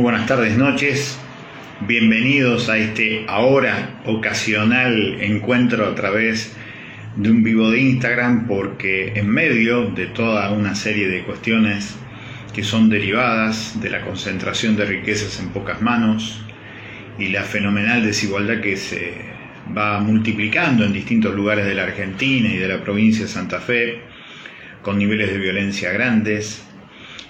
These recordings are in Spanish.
Muy buenas tardes, noches. Bienvenidos a este ahora ocasional encuentro a través de un vivo de Instagram, porque en medio de toda una serie de cuestiones que son derivadas de la concentración de riquezas en pocas manos y la fenomenal desigualdad que se va multiplicando en distintos lugares de la Argentina y de la provincia de Santa Fe, con niveles de violencia grandes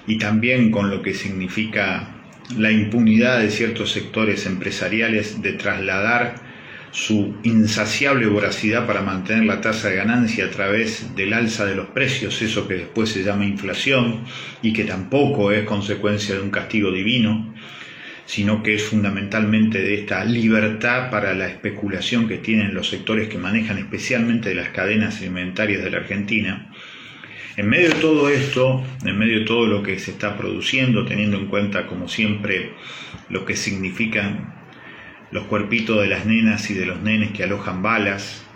y también con lo que significa la impunidad de ciertos sectores empresariales de trasladar su insaciable voracidad para mantener la tasa de ganancia a través del alza de los precios, eso que después se llama inflación y que tampoco es consecuencia de un castigo divino, sino que es fundamentalmente de esta libertad para la especulación que tienen los sectores que manejan especialmente las cadenas alimentarias de la Argentina. En medio de todo esto, en medio de todo lo que se está produciendo, teniendo en cuenta, como siempre, lo que significan los cuerpitos de las nenas y de los nenes que alojan balas,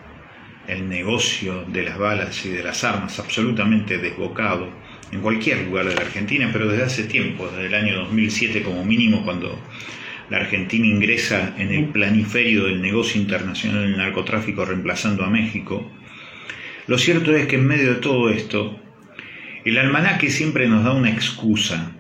el negocio de las balas y de las armas absolutamente desbocado en cualquier lugar de la Argentina, pero desde hace tiempo, desde el año 2007 como mínimo, cuando la Argentina ingresa en el planiferio del negocio internacional del narcotráfico reemplazando a México. Lo cierto es que en medio de todo esto, el almanaque siempre nos da una excusa.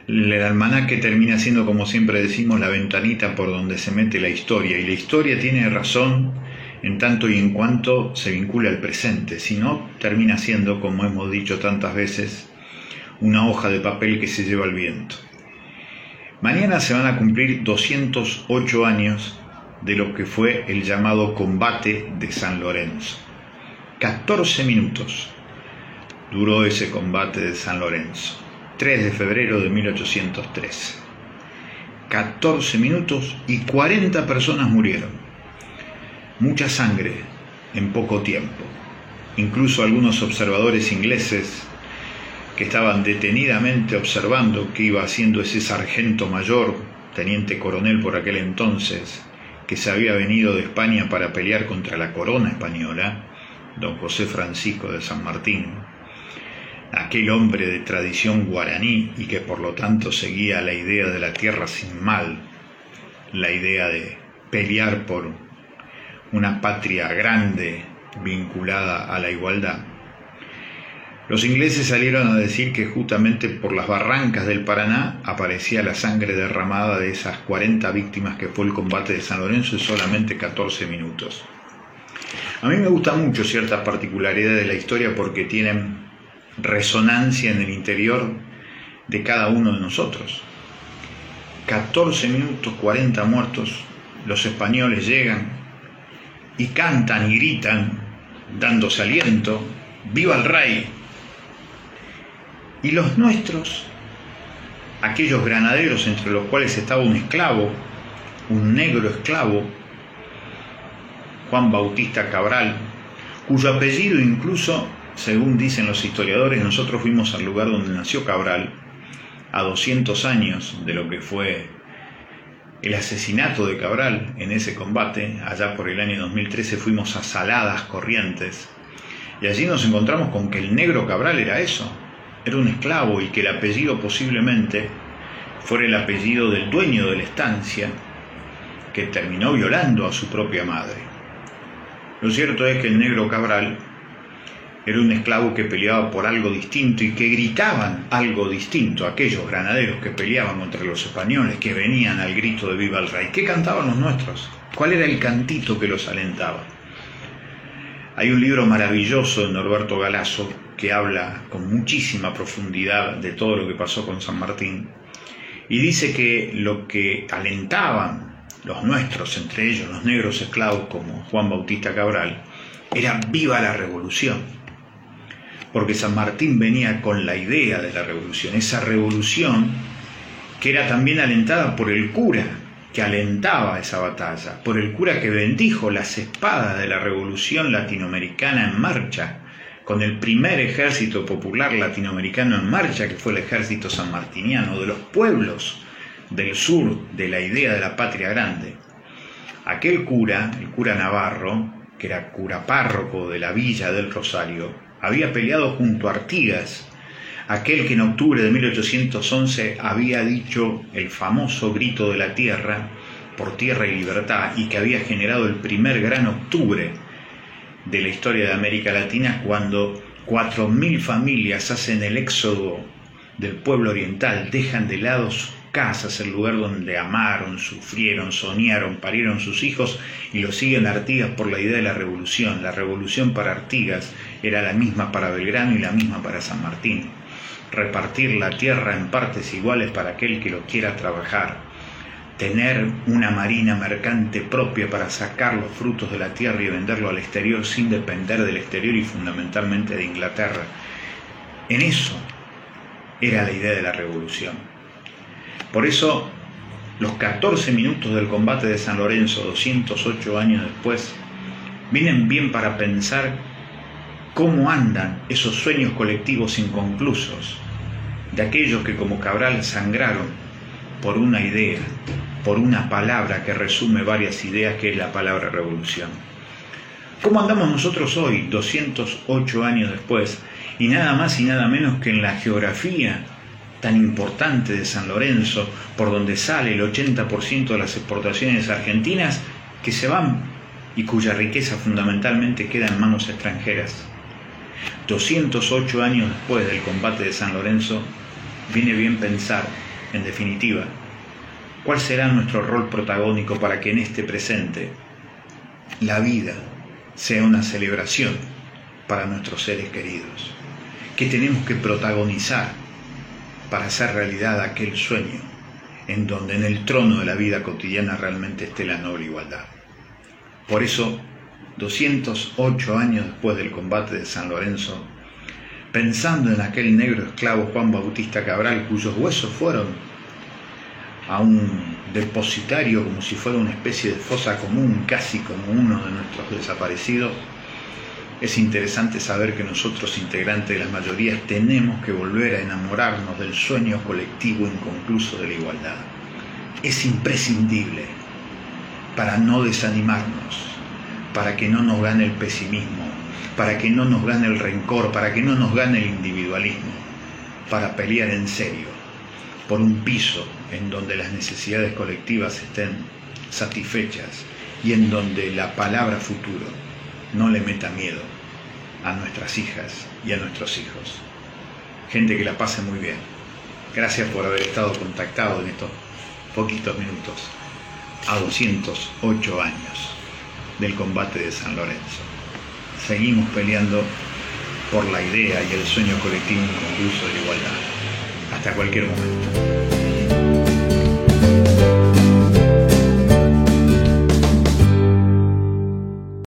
El almanaque termina siendo, como siempre decimos, la ventanita por donde se mete la historia, y la historia tiene razón en tanto y en cuanto se vincula al presente, si no termina siendo, como hemos dicho tantas veces, una hoja de papel que se lleva al viento. Mañana se van a cumplir 208 años de lo que fue el llamado combate de San Lorenzo. 14 minutos duró ese combate de San Lorenzo, 3 de febrero de 1813. 14 minutos y 40 personas murieron. Mucha sangre en poco tiempo. Incluso algunos observadores ingleses que estaban detenidamente observando qué iba haciendo ese sargento mayor, teniente coronel por aquel entonces, que se había venido de España para pelear contra la corona española, don José Francisco de San Martín, aquel hombre de tradición guaraní y que por lo tanto seguía la idea de la tierra sin mal, la idea de pelear por una patria grande vinculada a la igualdad. Los ingleses salieron a decir que justamente por las barrancas del Paraná aparecía la sangre derramada de esas 40 víctimas que fue el combate de San Lorenzo en solamente 14 minutos. A mí me gustan mucho ciertas particularidades de la historia porque tienen resonancia en el interior de cada uno de nosotros. 14 minutos, 40 muertos, los españoles llegan y cantan y gritan, dándose aliento, ¡viva el rey! Y los nuestros, aquellos granaderos entre los cuales estaba un esclavo, un negro esclavo, Juan Bautista Cabral, cuyo apellido incluso, según dicen los historiadores, nosotros fuimos al lugar donde nació Cabral, a 200 años de lo que fue el asesinato de Cabral en ese combate. Allá por el año 2013 fuimos a Saladas Corrientes, y allí nos encontramos con que el negro Cabral era eso, era un esclavo, y que el apellido posiblemente fuera el apellido del dueño de la estancia, que terminó violando a su propia madre. Lo cierto es que el negro Cabral era un esclavo que peleaba por algo distinto y que gritaban algo distinto a aquellos granaderos que peleaban contra los españoles, que venían al grito de ¡viva el rey! ¿Qué cantaban los nuestros? ¿Cuál era el cantito que los alentaba? Hay un libro maravilloso de Norberto Galasso que habla con muchísima profundidad de todo lo que pasó con San Martín, y dice que lo que alentaban los nuestros, entre ellos los negros esclavos como Juan Bautista Cabral, era ¡viva la revolución! Porque San Martín venía con la idea de la revolución, esa revolución que era también alentada por el cura que alentaba esa batalla, por el cura que bendijo las espadas de la revolución latinoamericana en marcha, con el primer ejército popular latinoamericano en marcha, que fue el ejército sanmartiniano, de los pueblos del sur, de la idea de la patria grande. Aquel cura, el cura Navarro, que era cura párroco de la villa del Rosario, había peleado junto a Artigas aquel que en octubre de 1811 había dicho el famoso grito de la tierra, por tierra y libertad, y que había generado el primer gran octubre de la historia de América Latina, cuando 4.000 familias hacen el éxodo del pueblo oriental, dejan de lado sus casas, el lugar donde amaron, sufrieron, soñaron, parieron sus hijos, y lo siguen a Artigas por la idea de la revolución. La revolución para Artigas era la misma para Belgrano y la misma para San Martín: repartir la tierra en partes iguales para aquel que lo quiera trabajar, tener una marina mercante propia para sacar los frutos de la tierra y venderlo al exterior sin depender del exterior y fundamentalmente de Inglaterra. En eso era la idea de la revolución. Por eso, los 14 minutos del combate de San Lorenzo, 208 años después, vienen bien para pensar cómo andan esos sueños colectivos inconclusos de aquellos que como Cabral sangraron por una idea, por una palabra que resume varias ideas, que es la palabra revolución. ¿Cómo andamos nosotros hoy, 208 años después, y nada más y nada menos que en la geografía tan importante de San Lorenzo, por donde sale el 80% de las exportaciones argentinas, que se van y cuya riqueza fundamentalmente queda en manos extranjeras? 208 años después del combate de San Lorenzo, viene bien pensar, en definitiva, cuál será nuestro rol protagónico para que en este presente la vida sea una celebración para nuestros seres queridos. ¿Qué tenemos que protagonizar para hacer realidad aquel sueño en donde en el trono de la vida cotidiana realmente esté la noble igualdad? Por eso, 208 años después del combate de San Lorenzo, pensando en aquel negro esclavo Juan Bautista Cabral, cuyos huesos fueron a un depositario como si fuera una especie de fosa común, casi como uno de nuestros desaparecidos, es interesante saber que nosotros, integrantes de las mayorías, tenemos que volver a enamorarnos del sueño colectivo inconcluso de la igualdad. Es imprescindible para no desanimarnos, para que no nos gane el pesimismo, para que no nos gane el rencor, para que no nos gane el individualismo, para pelear en serio por un piso en donde las necesidades colectivas estén satisfechas y en donde la palabra futuro no le meta miedo a nuestras hijas y a nuestros hijos. Gente, que la pase muy bien. Gracias por haber estado contactado en estos poquitos minutos a 208 años del combate de San Lorenzo. Seguimos peleando por la idea y el sueño colectivo inconcluso de la igualdad. Hasta cualquier momento.